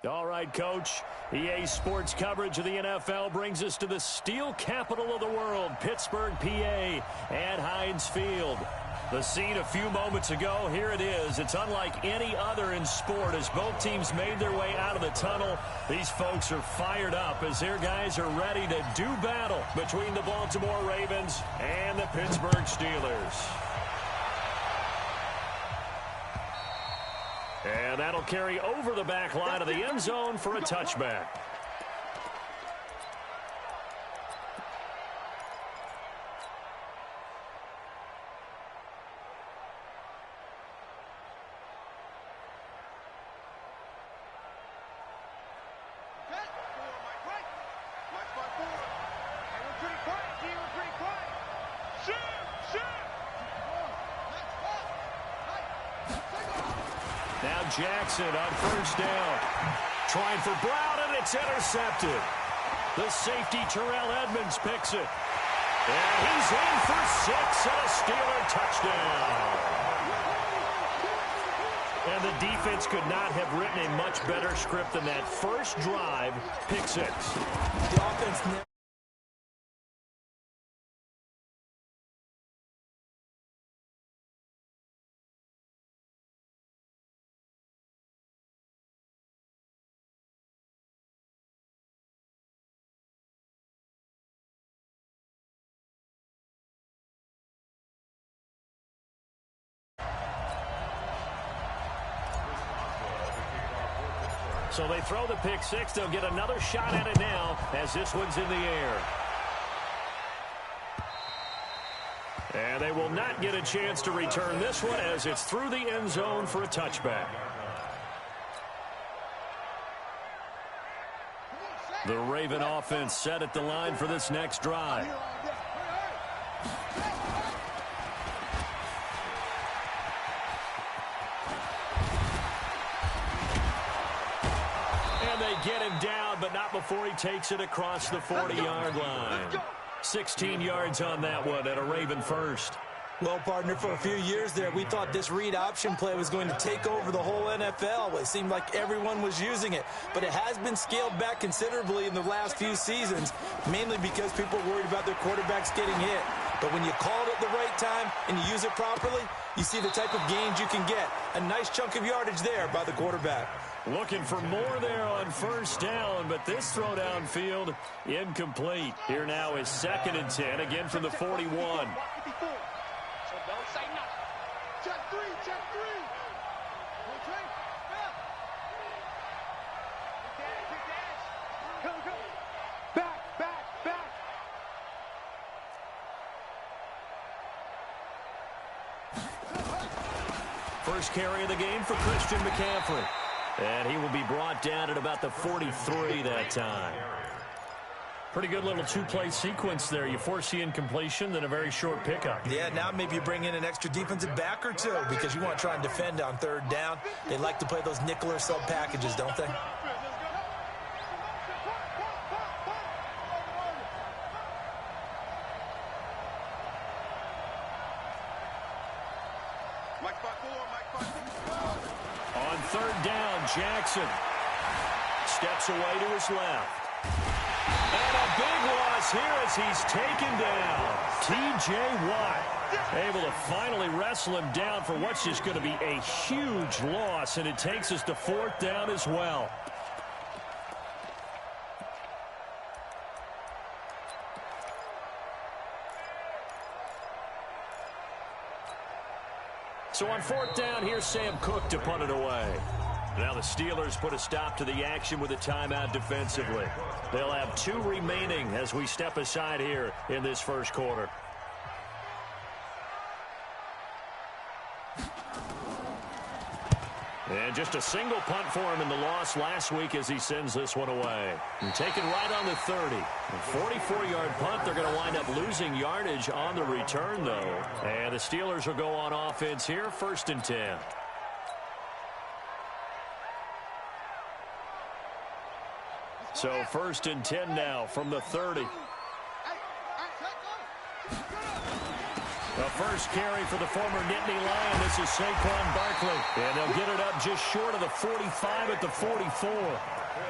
All right, Coach. EA Sports coverage of the NFL brings us to the steel capital of the world, Pittsburgh, PA, at Heinz Field. The scene a few moments ago, here it is. It's unlike any other in sport as both teams made their way out of the tunnel. These folks are fired up as their guys are ready to do battle between the Baltimore Ravens and the Pittsburgh Steelers. And that'll carry over the back line of the end zone for a touchback. Now Jackson on first down. Trying for Brown, and it's intercepted. The safety, Terrell Edmonds, picks it. And he's in for 6 and a Steeler touchdown. And the defense could not have written a much better script than that first drive, pick 6. The offense... So they throw the pick 6. They'll get another shot at it now as this one's in the air. And they will not get a chance to return this one as it's through the end zone for a touchback. The Raven offense set at the line for this next drive. Get him down, but not before he takes it across the 40-yard line. 16 yards on that one and a Raven first. Well, partner, for a few years there, we thought this read option play was going to take over the whole NFL. It seemed like everyone was using it, but it has been scaled back considerably in the last few seasons, mainly because people are worried about their quarterbacks getting hit. But when you call it at the right time and you use it properly, you see the type of gains you can get. A nice chunk of yardage there by the quarterback. Looking for more there on first down, but this throw downfield incomplete. Here now is 2nd and 10, again from the 41. First carry of the game for Christian McCaffrey. And he will be brought down at about the 43 that time. Pretty good little two-play sequence there. You force the incompletion, then a very short pickup. Yeah, now maybe you bring in an extra defensive back or two because you want to try and defend on 3rd down. They like to play those nickel or sub packages, don't they? On 3rd down, Jackson steps away to his left. And a big loss here as he's taken down. T.J. Watt able to finally wrestle him down for what's just going to be a huge loss, and it takes us to 4th down as well. So on 4th down, here's Sam Cook to punt it away. Now the Steelers put a stop to the action with a timeout defensively. They'll have 2 remaining as we step aside here in this first quarter. And just a single punt for him in the loss last week as he sends this one away. And taken right on the 30. A 44-yard punt. They're going to wind up losing yardage on the return, though. And the Steelers will go on offense here, 1st and 10. So 1st and 10 now from the 30. The first carry for the former Nittany Lion. This is Saquon Barkley. And they'll get it up just short of the 45 at the 44.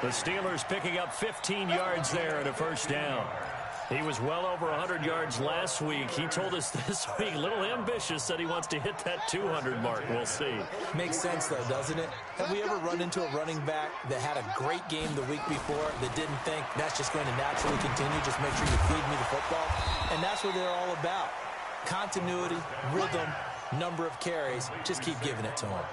The Steelers picking up 15 yards there and a first down. He was well over 100 yards last week. He told us this week, a little ambitious, said he wants to hit that 200 mark. We'll see. Makes sense, though, doesn't it? Have we ever run into a running back that had a great game the week before that didn't think that's just going to naturally continue? Just make sure you feed me the football. And that's what they're all about. Continuity, rhythm, number of carries. Just keep giving it to them.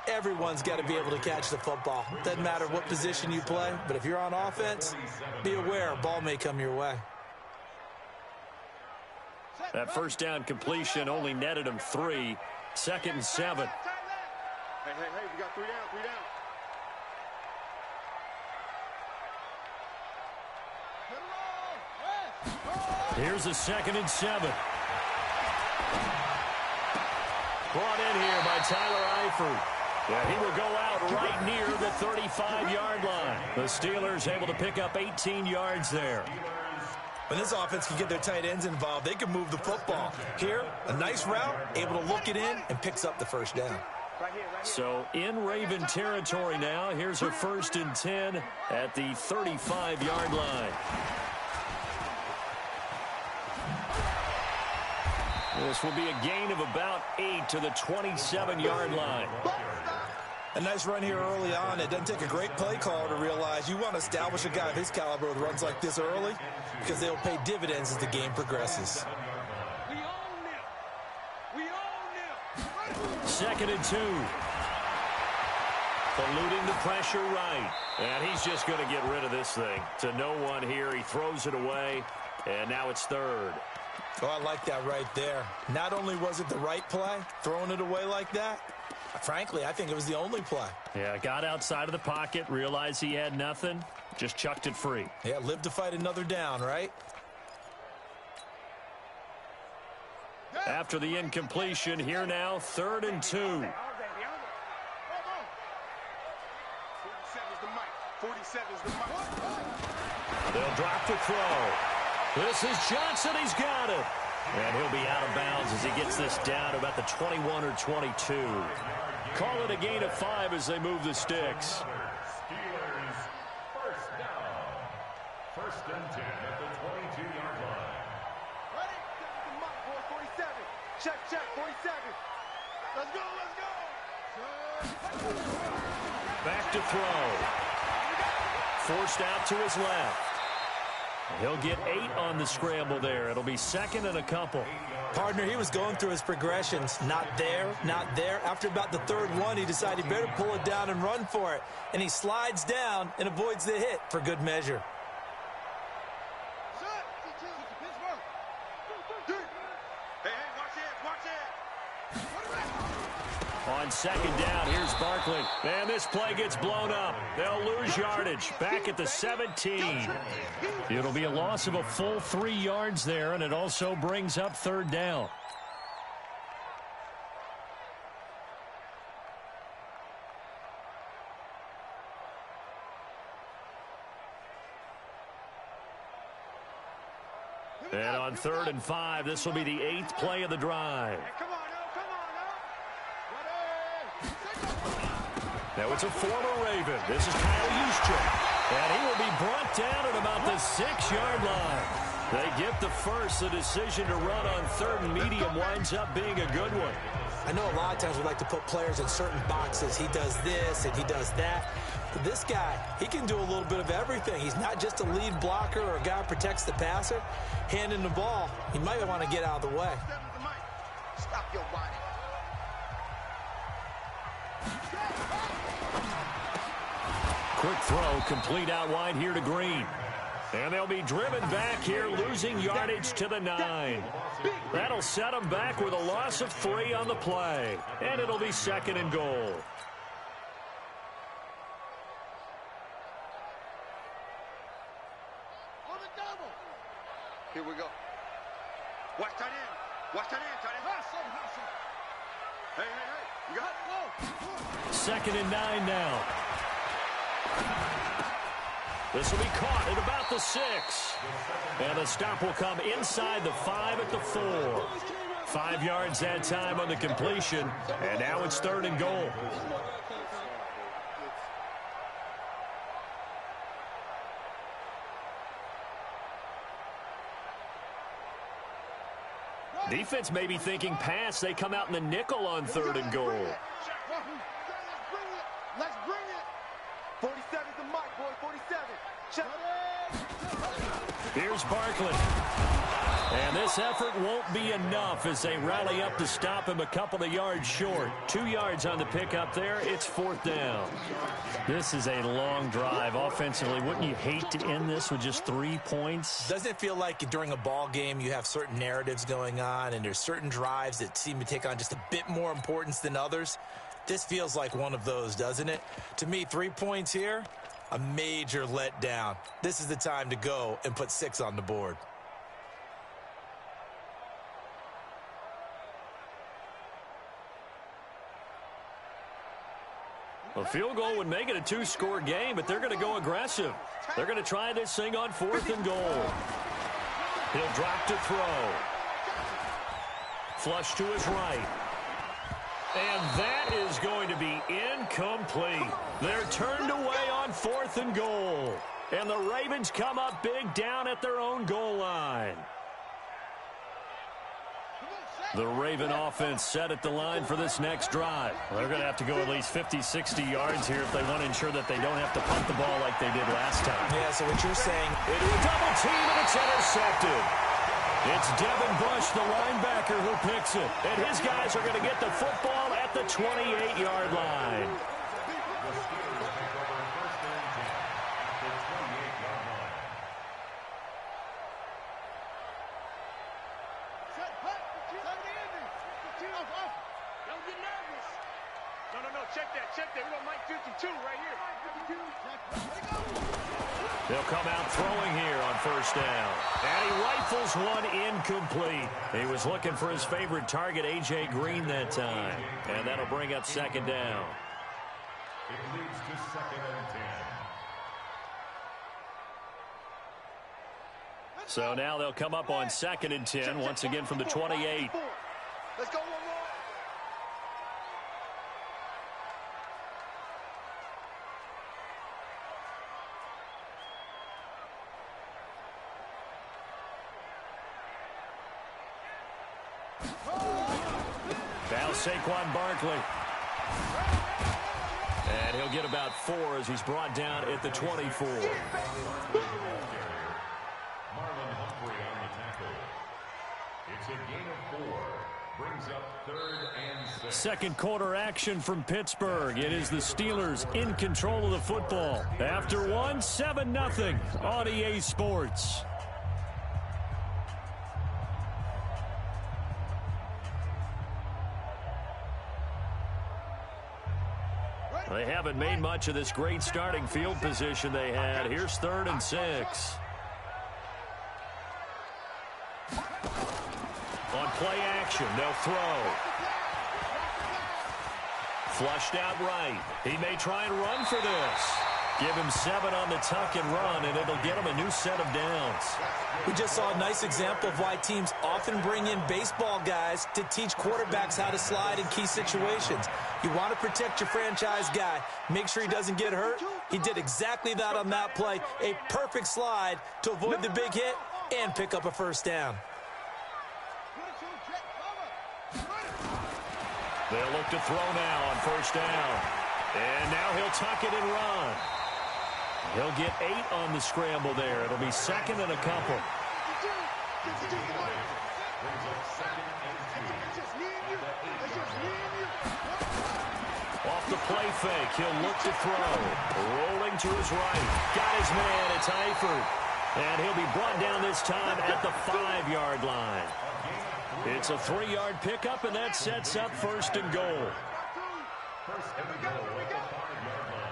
Everyone's got to be able to catch the football. Doesn't matter what position you play, but if you're on offense, be aware a ball may come your way. That first down completion only netted him 3. 2nd and 7. Hey, we got 3 down, 3 down. Here's a 2nd and 7. Brought in here by Tyler Eifert. Yeah, he will go out right near the 35-yard line. The Steelers able to pick up 18 yards there. When this offense can get their tight ends involved, they can move the football. Here, a nice route, able to look it in, and picks up the first down. So in Raven territory now. Here's a 1st and 10 at the 35-yard line. This will be a gain of about 8 to the 27-yard line. A nice run here early on. It doesn't take a great play caller to realize you want to establish a guy of his caliber with runs like this early because they'll pay dividends as the game progresses. 2nd and 2. Eluding the pressure right. And he's just going to get rid of this thing. To no one here. He throws it away. And now it's 3rd. Oh, I like that right there. Not only was it the right play, throwing it away like that, frankly, I think it was the only play. Yeah, got outside of the pocket, realized he had nothing, just chucked it free. Yeah, live to fight another down, right? After the incompletion, here now, 3rd and 2. 47's the mic. They'll drop to throw. This is Johnson. He's got it. And he'll be out of bounds as he gets this down to about the 21 or 22. Call it a gain of 5 as they move the sticks. Steelers first down. 1st and 10 at the 22-yard line. Ready? The mic, boy, 47. Check, 47. Let's go. Back to throw. Forced out to his left. He'll get 8 on the scramble there. It'll be 2nd and a couple. Partner, he was going through his progressions. Not there, not there. After about the 3rd one, he decided he better pull it down and run for it. And he slides down and avoids the hit for good measure. On 2nd down, here's Barkley. And this play gets blown up. They'll lose yardage. Back at the 17. It'll be a loss of a full 3 yards there, and it also brings up 3rd down. And on 3rd and 5, this will be the 8th play of the drive. Now it's a former Raven. This is Kyle Juszczyk. And he will be brought down at about the 6-yard line. They get the first. The decision to run on 3rd and medium winds up being a good one. I know a lot of times we like to put players in certain boxes. He does this and he does that. But this guy, he can do a little bit of everything. He's not just a lead blocker or a guy who protects the passer. Handing the ball, he might want to get out of the way. Stop your body. Quick throw, complete out wide here to Green. And they'll be driven back here, losing yardage to the 9. That'll set them back with a loss of 3 on the play. And it'll be 2nd and goal. Here we go. Watch tight end. Watch tight end, tight end. Hey. You got it. 2nd and 9 now. This will be caught at about the 6. And the stop will come inside the 5 at the 4. 5 yards that time on the completion. And now it's 3rd and goal. Defense may be thinking pass. They come out in the nickel on 3rd and goal. Let's bring it. 47's the mic, boy. 47. Check. Here's Barkley. And this effort won't be enough as they rally up to stop him a couple of yards short. 2 yards on the pickup there. It's 4th down. This is a long drive offensively. Wouldn't you hate to end this with just 3 points? Doesn't it feel like during a ball game you have certain narratives going on and there's certain drives that seem to take on just a bit more importance than others? This feels like one of those, doesn't it? To me, 3 points here, a major letdown. This is the time to go and put 6 on the board. A field goal would make it a 2-score game, but they're going to go aggressive. They're going to try this thing on 4th and goal. He'll drop to throw. Flush to his right. And that is going to be incomplete. They're turned away on 4th and goal. And the Ravens come up big down at their own goal line. The Raven offense set at the line for this next drive. They're going to have to go at least 50, 60 yards here if they want to ensure that they don't have to punt the ball like they did last time. Yeah, so what you're saying... Into a double team, and it's intercepted. It's Devin Bush, the linebacker, who picks it. And his guys are going to get the football at the 28-yard line. Check that. We got Mike 52 right here. They'll come out throwing here on 1st down. And he rifles one incomplete. He was looking for his favorite target, A.J. Green, that time. And that'll bring up 2nd down. It leads to 2nd and 10. So now they'll come up on 2nd and 10, once again from the 28. Let's go one more. Now Saquon Barkley. And he'll get about 4 as he's brought down at the 24. Marlon Humphrey on the tackle. It's a gain of 4. Brings up 3rd and 6. Second quarter action from Pittsburgh. It is the Steelers in control of the football. After 1, 7-0 on EA Sports. They haven't made much of this great starting field position they had. Here's 3rd and 6. On play action, they'll throw. Flushed out right. He may try and run for this. Give him 7 on the tuck and run, and it'll get him a new set of downs. We just saw a nice example of why teams often bring in baseball guys to teach quarterbacks how to slide in key situations. You want to protect your franchise guy. Make sure he doesn't get hurt. He did exactly that on that play. A perfect slide to avoid the big hit and pick up a 1st down. They'll look to throw now on 1st down. And now he'll tuck it and run. He'll get 8 on the scramble there. It'll be 2nd and a couple. Off the play fake, he'll look to throw. Rolling to his right. Got his man, it's Eifert. And he'll be brought down this time at the 5-yard line. It's a 3-yard pickup, and that sets up 1st and goal. 1st and goal at the 5-yard line.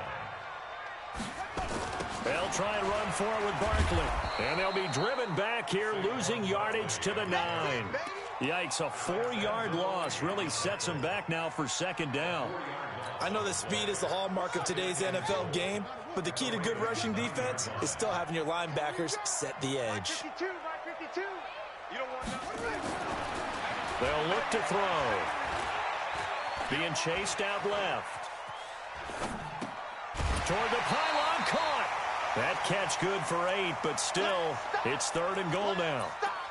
They'll try and run for it with Barkley. And they'll be driven back here, losing yardage to the 9. Yikes, a 4-yard loss really sets them back now for 2nd down. I know that speed is the hallmark of today's NFL game, but the key to good rushing defense is still having your linebackers set the edge. They'll look to throw. Being chased out left. Toward the pylon, caught. That catch good for 8, but still, it's 3rd and goal now.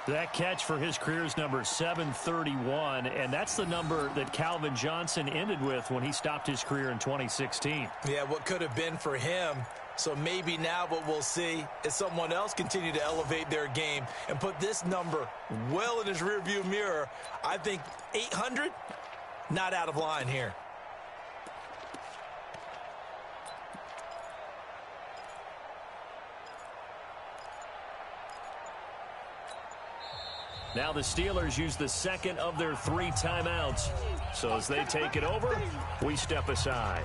That catch for his career's number 731, and that's the number that Calvin Johnson ended with when he stopped his career in 2016. Yeah, what could have been for him. So maybe now what we'll see is someone else continue to elevate their game and put this number well in his rearview mirror. I think 800, not out of line here. Now the Steelers use the second of their 3 timeouts. So as they take it over, we step aside.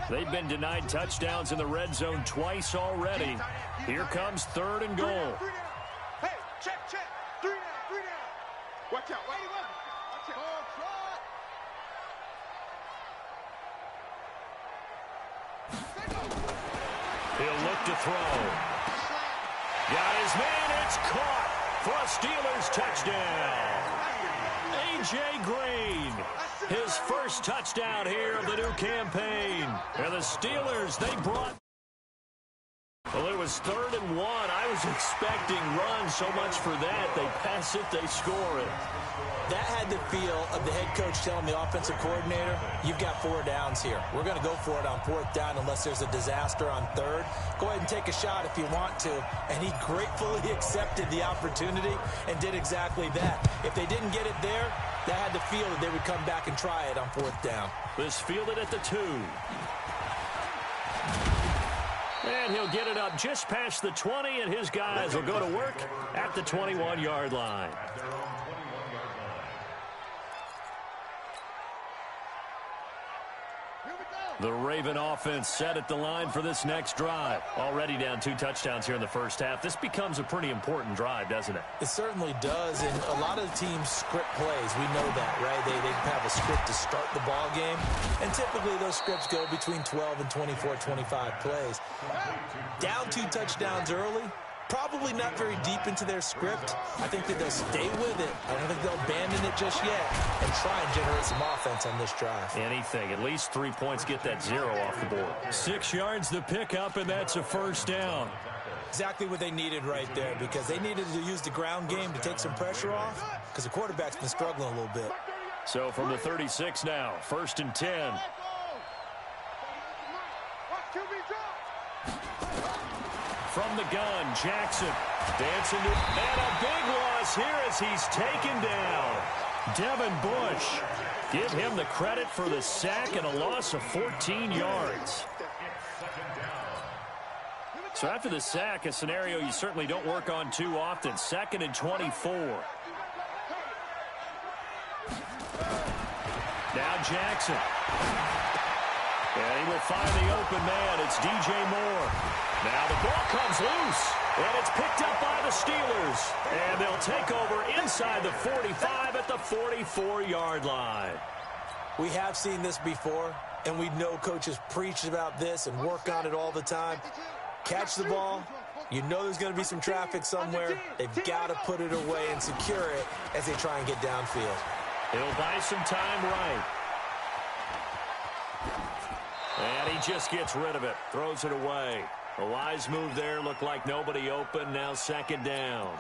They've been denied touchdowns in the red zone twice already. Here comes 3rd and goal. Hey, check. 3 down. Watch out. Watch out. He'll look to throw. Got his man. It's caught for a Steelers touchdown. A.J. Green, his first touchdown here of the new campaign. And the Steelers, they brought... Well, it was 3rd and 1. I was expecting runs so much for that. They pass it, they score it. That had the feel of the head coach telling the offensive coordinator, you've got 4 downs here. We're going to go for it on 4th down unless there's a disaster on 3rd. Go ahead and take a shot if you want to. And he gratefully accepted the opportunity and did exactly that. If they didn't get it there, that had the feel that they would come back and try it on 4th down. This fielded at the 2. And he'll get it up just past the 20, and his guys will go to work at the 21-yard line. The Raven offense set at the line for this next drive. Already down 2 touchdowns here in the first half. This becomes a pretty important drive, doesn't it? It certainly does, and a lot of the teams script plays. We know that, right? They have a script to start the ball game, and typically those scripts go between 12 and 24, 25 plays. Down 2 touchdowns early, probably not very deep into their script. I think that they'll stay with it. I don't think they'll abandon it just yet and try and generate some offense on this drive. Anything. At least 3 points, get that 0 off the board. 6 yards the pickup, and that's a first down. Exactly what they needed right there, because they needed to use the ground game to take some pressure off, because the quarterback's been struggling a little bit. So from the 36 now, 1st and 10. From the gun, Jackson dancing to, and a big loss here as he's taken down. Devin Bush, give him the credit for the sack and a loss of 14 yards. So after the sack, a scenario you certainly don't work on too often. 2nd and 24. Now Jackson. And he will find the open man. It's DJ Moore. Now the ball comes loose, and it's picked up by the Steelers. And they'll take over inside the 45 at the 44-yard line. We have seen this before, and we know coaches preach about this and work on it all the time. Catch the ball. You know there's going to be some traffic somewhere. They've got to put it away and secure it as they try and get downfield. He'll buy some time right. And he just gets rid of it, throws it away. A wise move there, looked like nobody open, now 2nd down.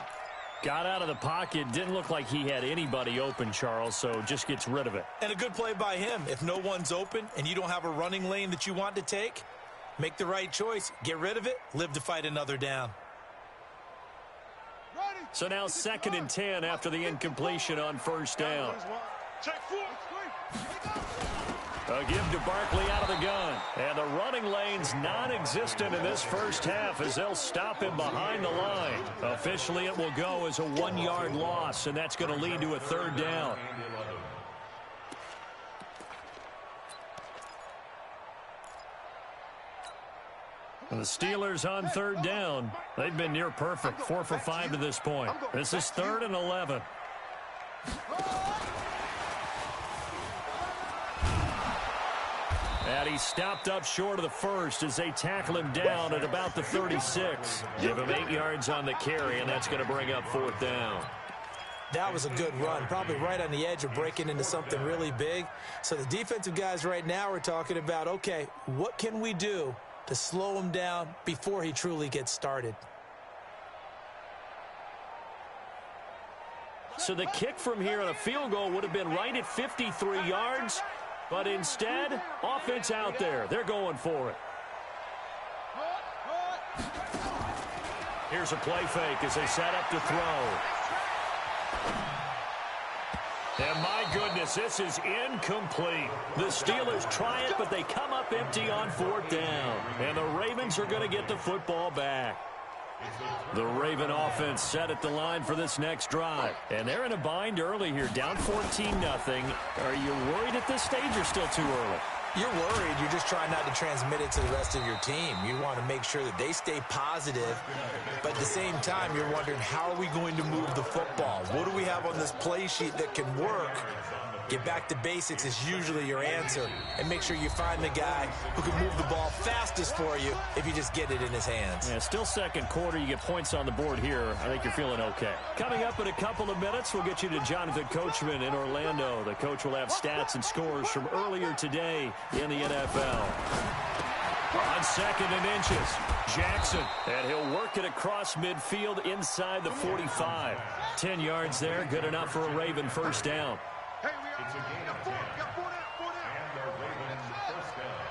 Got out of the pocket, didn't look like he had anybody open, Charles, so just gets rid of it. And a good play by him. If no one's open and you don't have a running lane that you want to take, make the right choice, get rid of it, live to fight another down. So now 2nd and 10 after the incompletion on 1st down. A give to Barkley out of the gun. And the running lane's non-existent in this first half as they'll stop him behind the line. Officially, it will go as a 1-yard loss, and that's going to lead to a 3rd down. The Steelers on 3rd down. They've been near perfect, 4 for 5 to this point. This is 3rd and 11. And he stopped up short of the first as they tackle him down at about the 36. Give him 8 yards on the carry, and that's going to bring up 4th down. That was a good run, probably right on the edge of breaking into something really big. So the defensive guys right now are talking about, okay, what can we do to slow him down before he truly gets started. So the kick from here on a field goal would have been right at 53 yards, but instead, offense out there. They're going for it. Here's a play fake as they set up to throw. And my goodness, this is incomplete. The Steelers try it, but they come up empty on 4th down. And the Ravens are going to get the football back. The Raven offense set at the line for this next drive. And they're in a bind early here, down 14-0. Are you worried at this stage or still too early? You're worried. You're just trying not to transmit it to the rest of your team. You want to make sure that they stay positive, but at the same time, you're wondering, how are we going to move the football? What do we have on this play sheet that can work? Get back to basics is usually your answer, and make sure you find the guy who can move the ball fastest for you if you just get it in his hands. Yeah, still second quarter. You get points on the board here. I think you're feeling okay. Coming up in a couple of minutes, we'll get you to Jonathan Coachman in Orlando. The coach will have stats and scores from earlier today in the NFL. On 2nd and inches, Jackson, and he'll work it across midfield inside the 45. 10 yards there, good enough for a Raven first down. Hey, we are. Got four down. And the Ravens first down.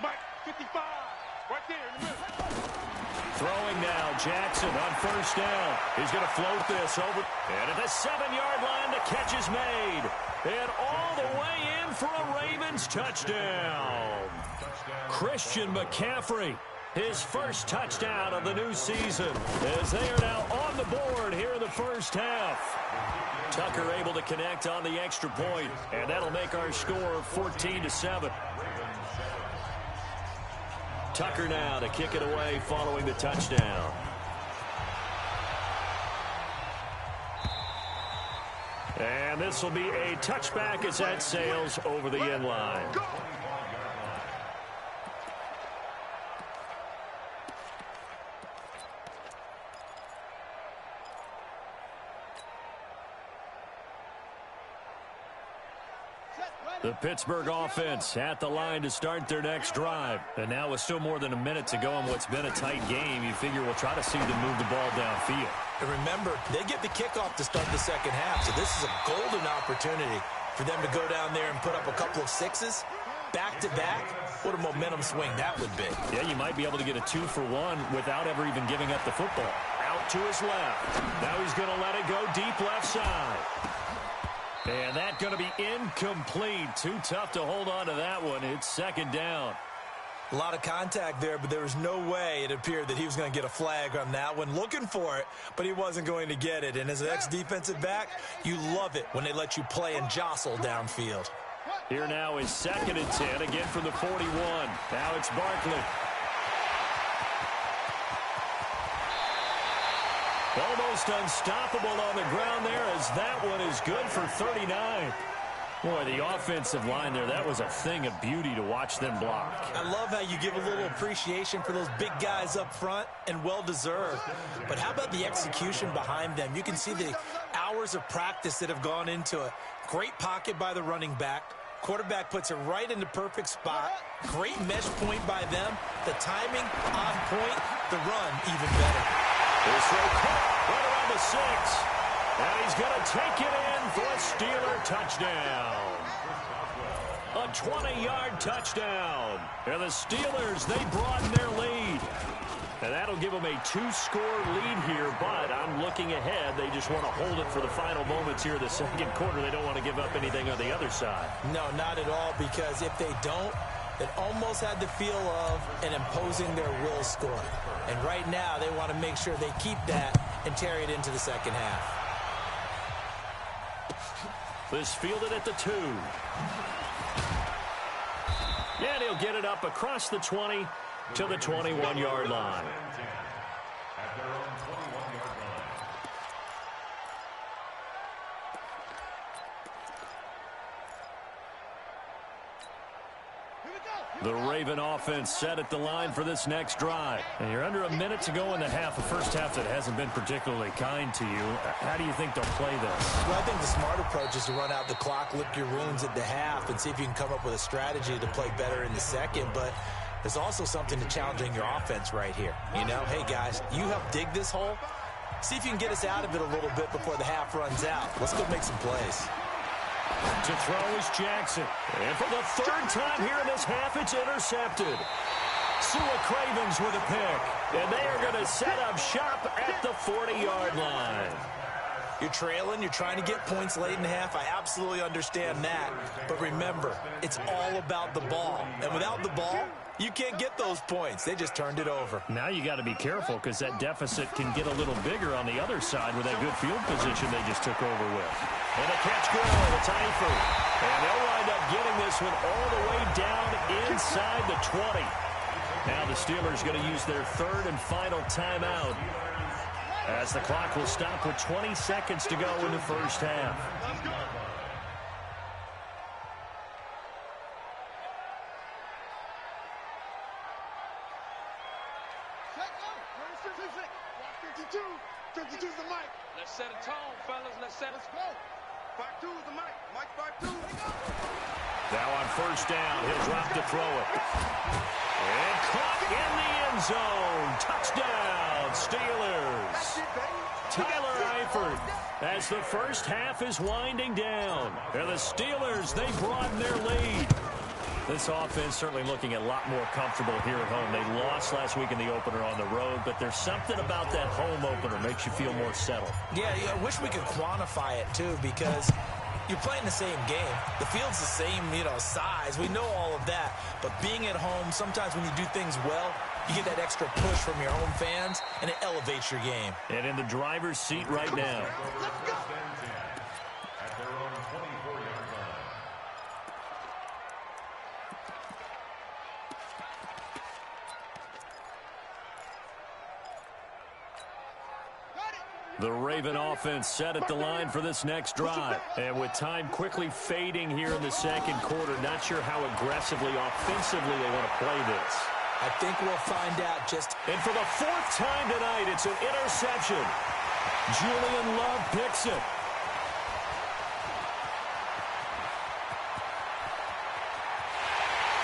Mike, 55. Right there in the middle. Throwing now, Jackson on first down. He's going to float this over. And at the 7-yard line, the catch is made. And all the way in for a Ravens touchdown. Christian McCaffrey, his first touchdown of the new season, as they are now on the board here in the first half. Tucker able to connect on the extra point, and that'll make our score 14-7. Tucker now to kick it away following the touchdown. And this will be a touchback as that sails over the end line. The Pittsburgh offense at the line to start their next drive. And now with still more than a minute to go in what's been a tight game, you figure we'll try to see them move the ball downfield. And remember, they get the kickoff to start the second half, so this is a golden opportunity for them to go down there and put up a couple of sixes back-to-back. What a momentum swing that would be. Yeah, you might be able to get a 2-for-1 without ever even giving up the football. Out to his left. Now he's going to let it go deep left side. And that's going to be incomplete. Too tough to hold on to that one. It's second down. A lot of contact there, but there was no way it appeared that he was going to get a flag on that one. Looking for it, but he wasn't going to get it. And as an ex-defensive back, you love it when they let you play and jostle downfield. Here now is 2nd and 10, again from the 41. Now it's Barkley. Almost unstoppable on the ground there, as that one is good for 39. Boy, the offensive line there, that was a thing of beauty to watch them block. I love how you give a little appreciation for those big guys up front, and well-deserved. But how about the execution behind them? You can see the hours of practice that have gone into it. Great pocket by the running back. Quarterback puts it right in the perfect spot. Great mesh point by them. The timing on point. The run even better. This throw caught right around the 6. And he's going to take it in for a Steeler touchdown. A 20-yard touchdown. And the Steelers, they broaden their lead. And that'll give them a 2-score lead here, but I'm looking ahead. They just want to hold it for the final moments here of the second quarter. They don't want to give up anything on the other side. No, not at all, because if they don't, it almost had the feel of an imposing their will score. And right now, they want to make sure they keep that and carry it into the second half. This fielded at the 2. And he'll get it up across the 20 to the 21-yard line. At their own 21-yard line. The Raven offense set at the line for this next drive. And you're under a minute to go in the half, a first half that hasn't been particularly kind to you. How do you think they'll play this? Well, I think the smart approach is to run out the clock, lick your wounds at the half, and see if you can come up with a strategy to play better in the second. But there's also something to challenging your offense right here. You know, hey, guys, you help dig this hole. See if you can get us out of it a little bit before the half runs out. Let's go make some plays. To throw is Jackson. And for the third time here in this half, it's intercepted. Sua Cravens with a pick. And they are going to set up shop at the 40-yard line. You're trailing, you're trying to get points late in the half. I absolutely understand that. But remember, it's all about the ball. And without the ball, you can't get those points. They just turned it over. Now you got to be careful because that deficit can get a little bigger on the other side with that good field position they just took over with. And a catch goal, it's Eifert. And they'll wind up getting this one all the way down inside the 20. Now the Steelers going to use their third and final timeout as the clock will stop with 20 seconds to go in the first half. Let's set a tone, fellas. Let's go. 5-2 is the mic. Mike 5-2. Now on first down, he'll drop to throw it. And caught in the end zone. Touchdown, Steelers. Tyler Eifert as the first half is winding down. And the Steelers, they broaden their lead. This offense certainly looking a lot more comfortable here at home. They lost last week in the opener on the road, but there's something about that home opener makes you feel more settled. Yeah, I wish we could quantify it, too, because you're playing the same game. The field's the same, size. We know all of that. But being at home, sometimes when you do things well, you get that extra push from your home fans, and it elevates your game. And in the driver's seat right now. At their own 24-yard line. The Raven offense set at the line for this next drive. And with time quickly fading here in the second quarter, not sure how aggressively, offensively they want to play this. I think we'll find out just... And for the fourth time tonight, it's an interception. Julian Love picks it.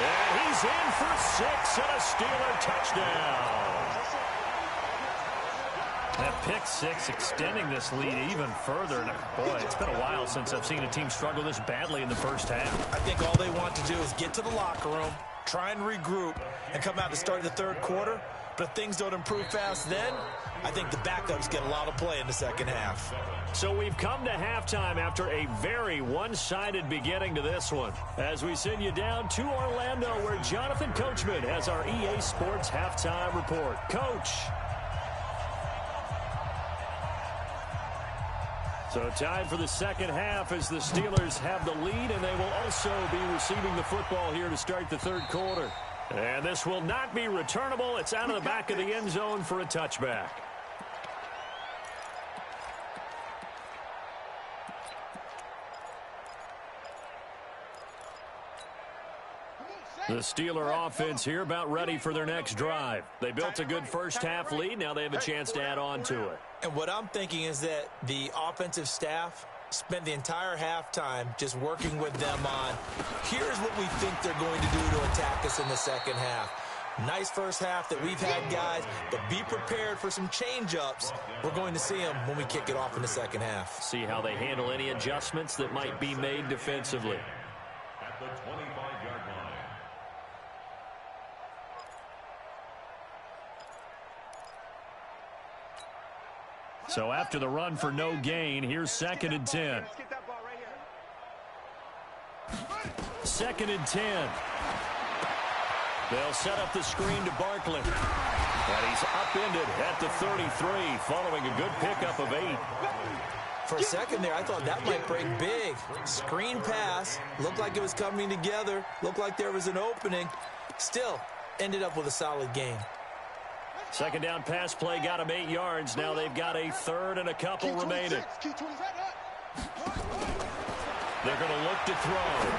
And he's in for 6 and a Steeler touchdown. That pick six extending this lead even further. And boy, it's been a while since I've seen a team struggle this badly in the first half. I think all they want to do is get to the locker room, try and regroup, and come out to start the third quarter. But if things don't improve fast then, I think the backups get a lot of play in the second half. So we've come to halftime after a very one-sided beginning to this one. As we send you down to Orlando, where Jonathan Coachman has our EA Sports Halftime Report. Coach. So time for the second half as the Steelers have the lead, and they will also be receiving the football here to start the third quarter. And this will not be returnable. It's out of the back of the end zone for a touchback. The Steeler offense here about ready for their next drive. They built a good first half lead. Now they have a chance to add on to it. And what I'm thinking is that the offensive staff spent the entire halftime just working with them on, here's what we think they're going to do to attack us in the second half. Nice first half that we've had, guys, but be prepared for some change-ups. We're going to see them when we kick it off in the second half. See how they handle any adjustments that might be made defensively. At the 25-yard line. So after the run for no gain, here's 2nd and 10. 2nd and 10. They'll set up the screen to Barkley. And he's upended at the 33 following a good pickup of 8. For a second there, I thought that might break big. Screen pass. Looked like it was coming together. Looked like there was an opening. Still, ended up with a solid gain. Second down pass play got him 8 yards. Now they've got a third and a couple remaining. They're going to look to throw.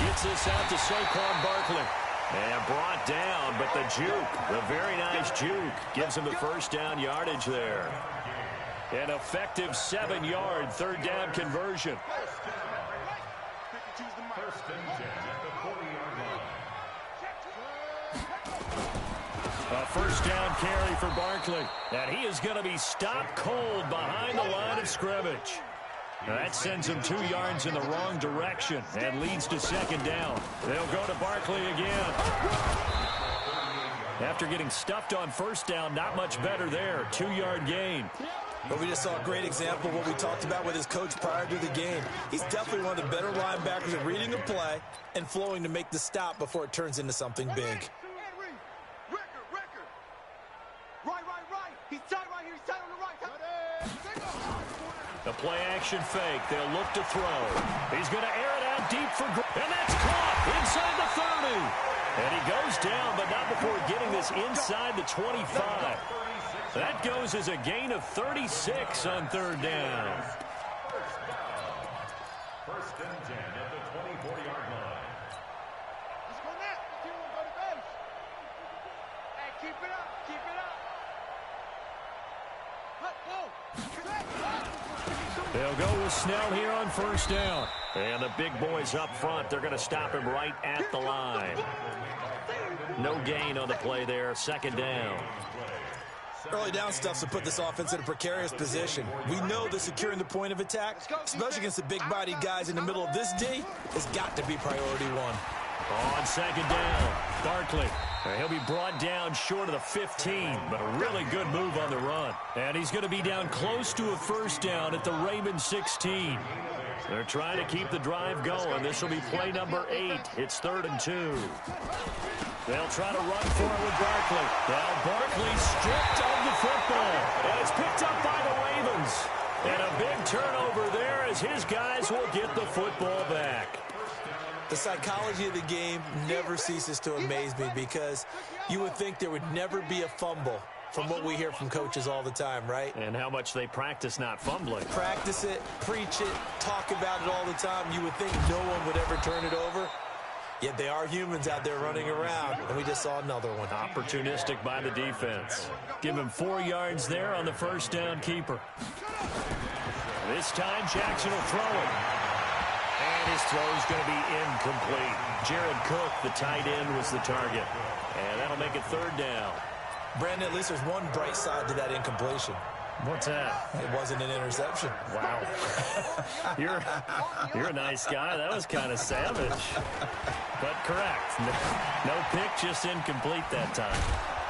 Gets this out to Saquon Barkley. And brought down, but the juke, the very nice juke, gives him the first down yardage there. An effective 7-yard third down conversion. First and 10 at the 40-yard line. A first down carry for Barkley. And he is going to be stopped cold behind the line of scrimmage. Now that sends him 2 yards in the wrong direction and leads to second down. They'll go to Barkley again. After getting stuffed on first down, not much better there. 2-yard gain. But we just saw a great example of what we talked about with his coach prior to the game. He's definitely one of the better linebackers at reading a play and flowing to make the stop before it turns into something big. He's tight right here. He's tight on the right. The play-action fake. They'll look to throw. He's going to air it out deep for and that's caught inside the 30. And he goes down, but not before getting this inside the 25. That goes as a gain of 36 on third down. First and 10 at the 24-yard line. Let's go net. Go to base. Hey, keep it up. Keep it up. They'll go with Snell here on first down. And the big boys up front, they're going to stop him right at the line. No gain on the play there, second down. Early down stuff's to put this offense in a precarious position. We know that securing the point of attack, especially against the big-bodied guys in the middle of this D, has got to be priority one. On second down, Barkley. He'll be brought down short of the 15, but a really good move on the run. And he's going to be down close to a first down at the Ravens 16. They're trying to keep the drive going. This will be play number 8. It's 3rd and 2. They'll try to run for it with Barkley. Now Barkley stripped of the football. And it's picked up by the Ravens. And a big turnover there as his guys will get the football back. The psychology of the game never ceases to amaze me because you would think there would never be a fumble from what we hear from coaches all the time, right? And how much they practice not fumbling. Practice it, preach it, talk about it all the time. You would think no one would ever turn it over. Yet they are humans out there running around, and we just saw another one. Opportunistic by the defense. Give him 4 yards there on the first down keeper. This time Jackson will throw it. And his throw is going to be incomplete. Jared Cook, the tight end, was the target. And that'll make it 3rd down. Brandon, at least there's one bright side to that incompletion. What's that? It wasn't an interception. Wow. You're a nice guy. That was kind of savage. But correct. No pick, just incomplete that time.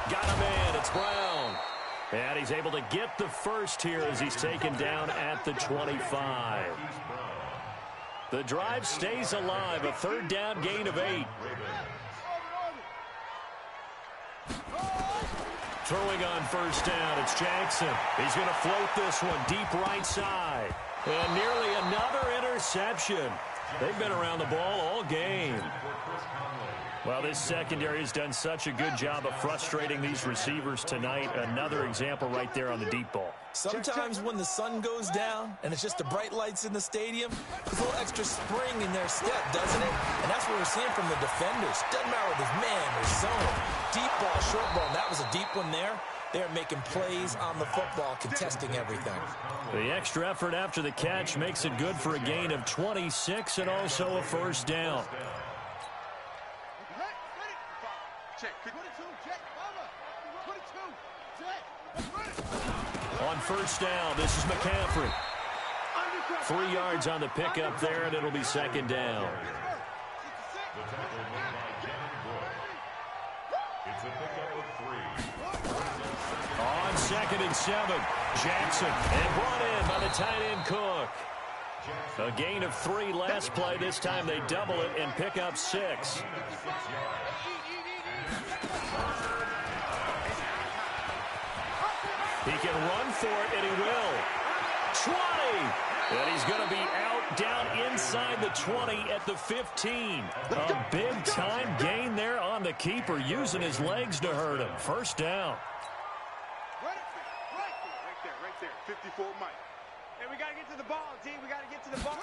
Got him in. It's Brown. And he's able to get the first here as he's taken down at the 25. The drive stays alive. A 3rd down gain of 8. Throwing on first down, it's Jackson. He's going to float this one deep right side. And nearly another interception. They've been around the ball all game. Well, this secondary has done such a good job of frustrating these receivers tonight. Another example right there on the deep ball. Sometimes when the sun goes down and it's just the bright lights in the stadium, there's a little extra spring in their step, doesn't it? And that's what we're seeing from the defenders. Doesn't matter with his man or zone. Deep ball, short ball, and that was a deep one there. They're making plays on the football, contesting everything. The extra effort after the catch makes it good for a gain of 26 and also a first down. On first down, this is McCaffrey. 3 yards on the pickup there, and it'll be second down. It's a pickup of 3. On 2nd and 7, Jackson. And brought in by the tight end Cook. A gain of 3 last play. This time they double it and pick up 6. He can run for it, and he will. 20! And he's going to be out down inside the 20 at the 15. A big-time gain there on the keeper, using his legs to hurt him. First down. Right there. 54 Mike. Hey, we got to get to the ball, D. We got to get to the ball.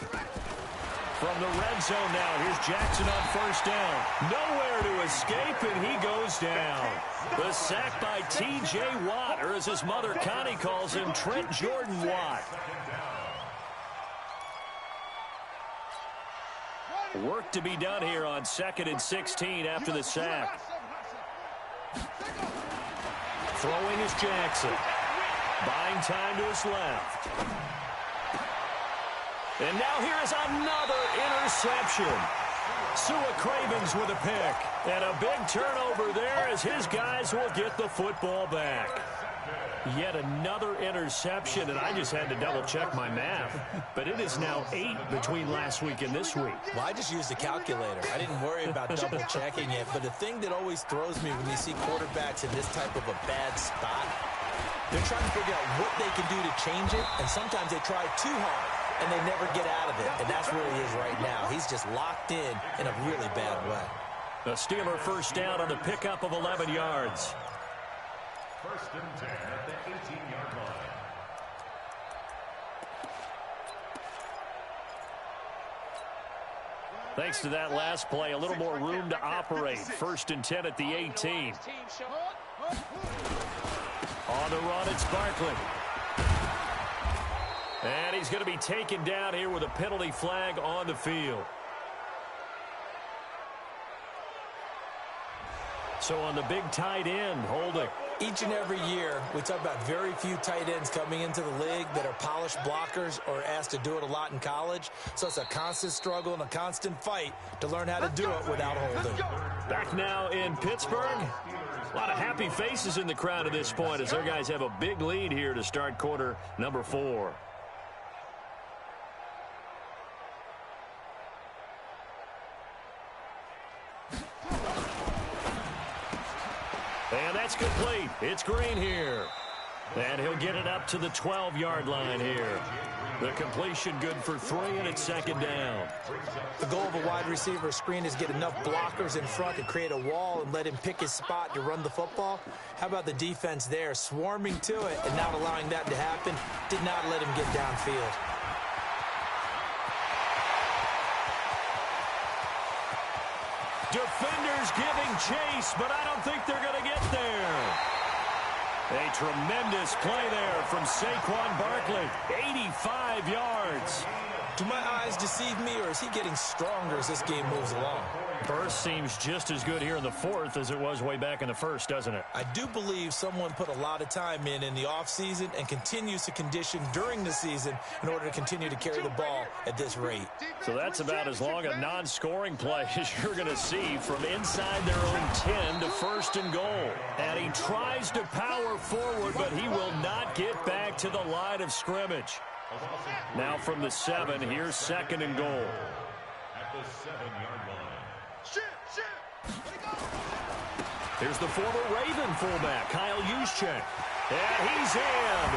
From the red zone now, here's Jackson on first down. Nowhere to escape, and he goes down. The sack by T.J. Watt, or as his mother Connie calls him, Trent Jordan Watt. Work to be done here on 2nd and 16 after the sack. Throwing is Jackson. Buying time to his left. And now here is another interception. Sua Cravens with a pick. And a big turnover there as his guys will get the football back. Yet another interception, and I just had to double-check my math. But it is now 8 between last week and this week. Well, I just used a calculator. I didn't worry about double-checking it. But the thing that always throws me when you see quarterbacks in this type of a bad spot, they're trying to figure out what they can do to change it, and sometimes they try too hard, and they never get out of it. And that's where he is right now. He's just locked in a really bad way. A Steeler first down on the pickup of 11 yards. First and 10 at the 18-yard line. Thanks to that last play, a little more room to operate. First and 10 at the 18. On the run, it's Barkley. And he's going to be taken down here with a penalty flag on the field. So on the big tight end, holding. Each and every year, we talk about very few tight ends coming into the league that are polished blockers or asked to do it a lot in college. So it's a constant struggle and a constant fight to learn how to do it without holding. Back now in Pittsburgh. A lot of happy faces in the crowd at this point as their guys have a big lead here to start quarter number 4. And that's complete. It's Green here. And he'll get it up to the 12-yard line here. The completion good for 3, and it's 2nd down. The goal of a wide receiver screen is get enough blockers in front to create a wall and let him pick his spot to run the football. How about the defense there, swarming to it and not allowing that to happen? Did not let him get downfield. Defenders giving chase, but I don't think they're going to get there. A tremendous play there from Saquon Barkley. 85 yards. Do my eyes deceive me, or is he getting stronger as this game moves along? Burst seems just as good here in the 4th as it was way back in the 1st, doesn't it? I do believe someone put a lot of time in the offseason and continues to condition during the season in order to continue to carry the ball at this rate. So that's about as long a non-scoring play as you're going to see from inside their own 10 to 1st and goal. And he tries to power forward, but he will not get back to the line of scrimmage. Now from the 7, here's 2nd and goal. At the 7-yard line. Here's the former Raven fullback, Kyle Juszczyk. And he's in.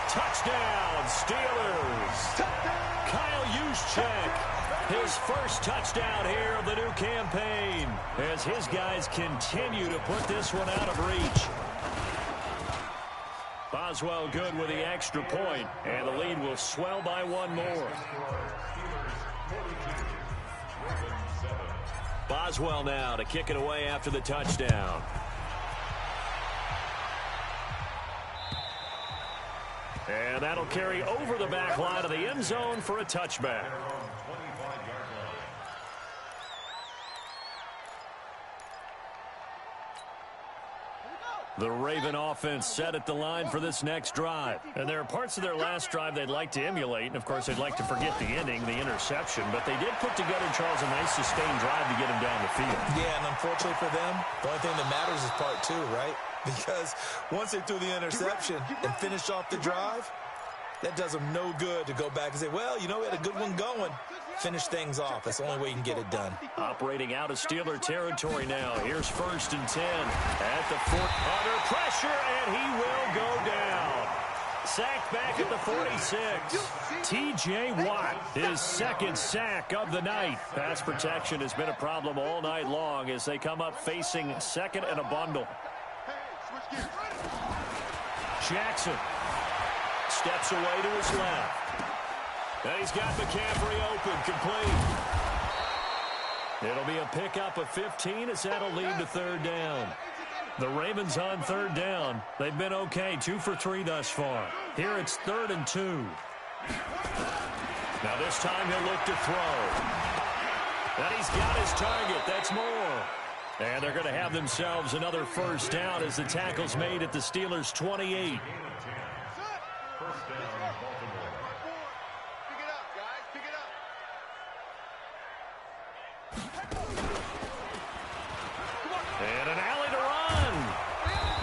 Touchdown, Steelers. Kyle Juszczyk, his first touchdown here of the new campaign, as his guys continue to put this one out of reach. Boswell good with the extra point, and the lead will swell by 1 more. Boswell now to kick it away after the touchdown. And that'll carry over the back line of the end zone for a touchback. The Raven offense set at the line for this next drive. And there are parts of their last drive they'd like to emulate. And, of course, they'd like to forget the ending, the interception. But they did put together, Charles, a nice sustained drive to get him down the field. Yeah, and unfortunately for them, the only thing that matters is part 2, right? Because once they threw the interception and finished off the drive, that does them no good to go back and say, well, you know, we had a good one going. Finish things off. That's the only way you can get it done. Operating out of Steeler territory now. Here's 1st and 10 at the 4. Under pressure, and he will go down. Sacked back at the 46. T.J. Watt, his 2nd sack of the night. Pass protection has been a problem all night long as they come up facing 2nd and a bundle. Jackson steps away to his left. And he's got McCaffrey open, complete. It'll be a pickup of 15 as that'll lead to third down. The Ravens on third down. They've been okay, 2 for 3 thus far. Here it's 3rd and 2. Now this time he'll look to throw. And he's got his target. That's more. And they're going to have themselves another first down as the tackle's made at the Steelers' 28. First down, Baltimore. Pick it up, guys. Pick it up. And an alley to run.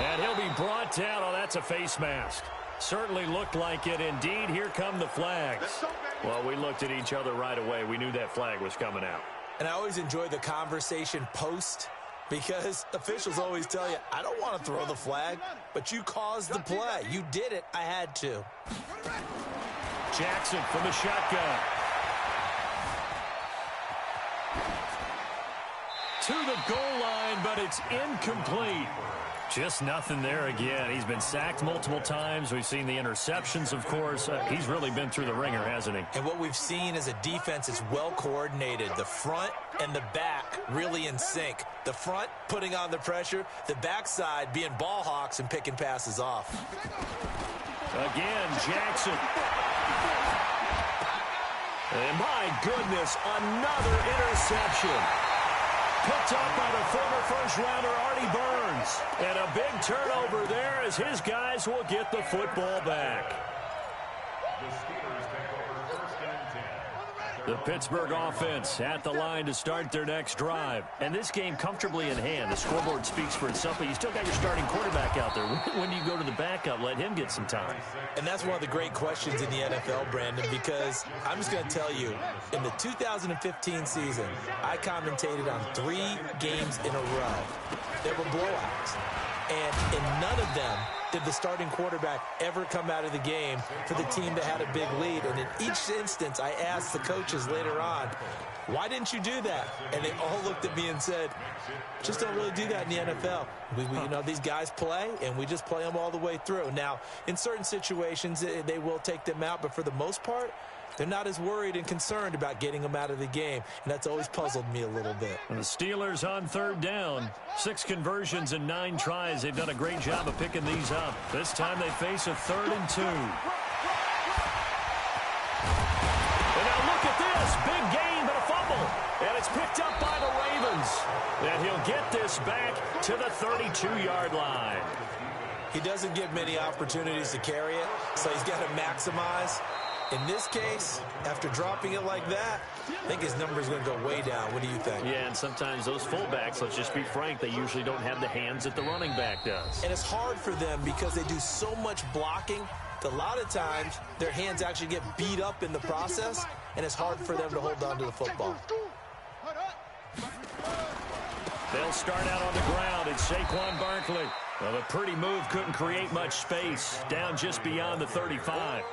And he'll be brought down. Oh, that's a face mask. Certainly looked like it. Indeed, here come the flags. Well, we looked at each other right away. We knew that flag was coming out. And I always enjoy the conversation post because officials always tell you, I don't want to throw the flag, but you caused the play. You did it. I had to. Jackson from the shotgun. To the goal line, but it's incomplete. Just nothing there again. He's been sacked multiple times. We've seen the interceptions, of course. He's really been through the ringer, hasn't he? And what we've seen is a defense that's well coordinated. The front and the back really in sync. The front putting on the pressure, the backside being ball hawks and picking passes off. Again, Jackson. And my goodness, another interception. Picked up by the former first-rounder Artie Burns. And a big turnover there as his guys will get the football back. The Steelers take over 1st and 10. The Pittsburgh offense at the line to start their next drive. And this game comfortably in hand. The scoreboard speaks for itself, but you still got your starting quarterback out there. When do you go to the backup? Let him get some time. And that's one of the great questions in the NFL, Brandon, because I'm just going to tell you, in the 2015 season, I commentated on 3 games in a row. There were blowouts. And in none of them did the starting quarterback ever come out of the game for the team that had a big lead. And in each instance, I asked the coaches later on, why didn't you do that? And they all looked at me and said, just don't really do that in the NFL. You know, these guys play, and we just play them all the way through. Now, in certain situations, they will take them out, but for the most part, they're not as worried and concerned about getting them out of the game, and that's always puzzled me a little bit. And the Steelers on third down. 6 conversions and 9 tries. They've done a great job of picking these up. This time they face a 3rd and 2. And now look at this. Big gain, but a fumble. And it's picked up by the Ravens. And he'll get this back to the 32-yard line. He doesn't get many opportunities to carry it, so he's got to maximize. In this case, after dropping it like that, I think his number is going to go way down. What do you think? Yeah, and sometimes those fullbacks, let's just be frank, they usually don't have the hands that the running back does. And it's hard for them because they do so much blocking that a lot of times their hands actually get beat up in the process, and it's hard for them to hold on to the football. They'll start out on the ground. It's Saquon Barkley. Well, a pretty move couldn't create much space. Down just beyond the 35.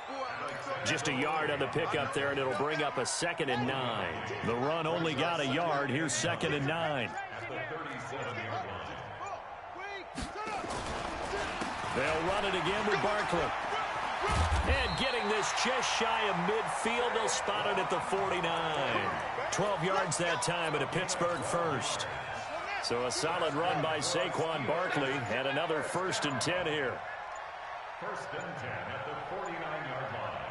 Just a yard on the pickup there, and it'll bring up a 2nd and 9. The run only got a yard. Here's 2nd and 9. They'll run it again with Barkley. And getting this just shy of midfield, they'll spot it at the 49. 12 yards that time, and a Pittsburgh first. So a solid run by Saquon Barkley, and another 1st and 10 here. 1st and 10 at the 49-yard line.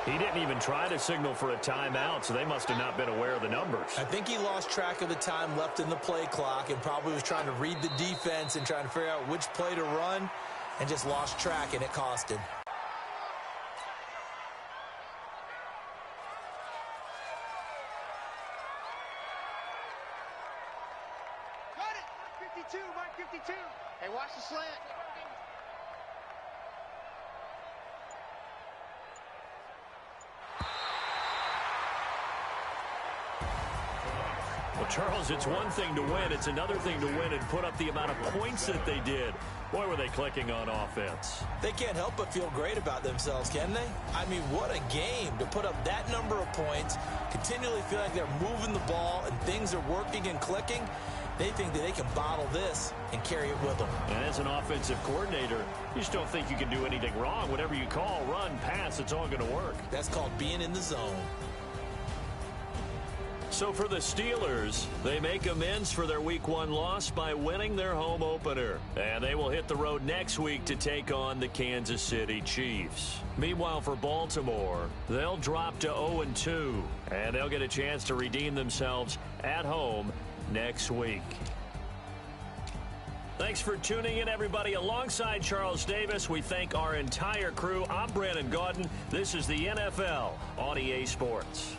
He didn't even try to signal for a timeout, so they must have not been aware of the numbers. I think he lost track of the time left in the play clock and probably was trying to read the defense and trying to figure out which play to run and just lost track, and it cost him. Got it! 52, Mike 52. Hey, watch the slant. Well, Charles, it's one thing to win. It's another thing to win and put up the amount of points that they did. Boy, were they clicking on offense. They can't help but feel great about themselves, can they? I mean, what a game to put up that number of points, continually feel like they're moving the ball and things are working and clicking. They think that they can bottle this and carry it with them. And as an offensive coordinator, you just don't think you can do anything wrong. Whatever you call, run, pass, it's all going to work. That's called being in the zone. So for the Steelers, they make amends for their Week 1 loss by winning their home opener. And they will hit the road next week to take on the Kansas City Chiefs. Meanwhile, for Baltimore, they'll drop to 0-2. And they'll get a chance to redeem themselves at home next week. Thanks for tuning in, everybody. Alongside Charles Davis, we thank our entire crew. I'm Brandon Gaudin. This is the NFL on EA Sports.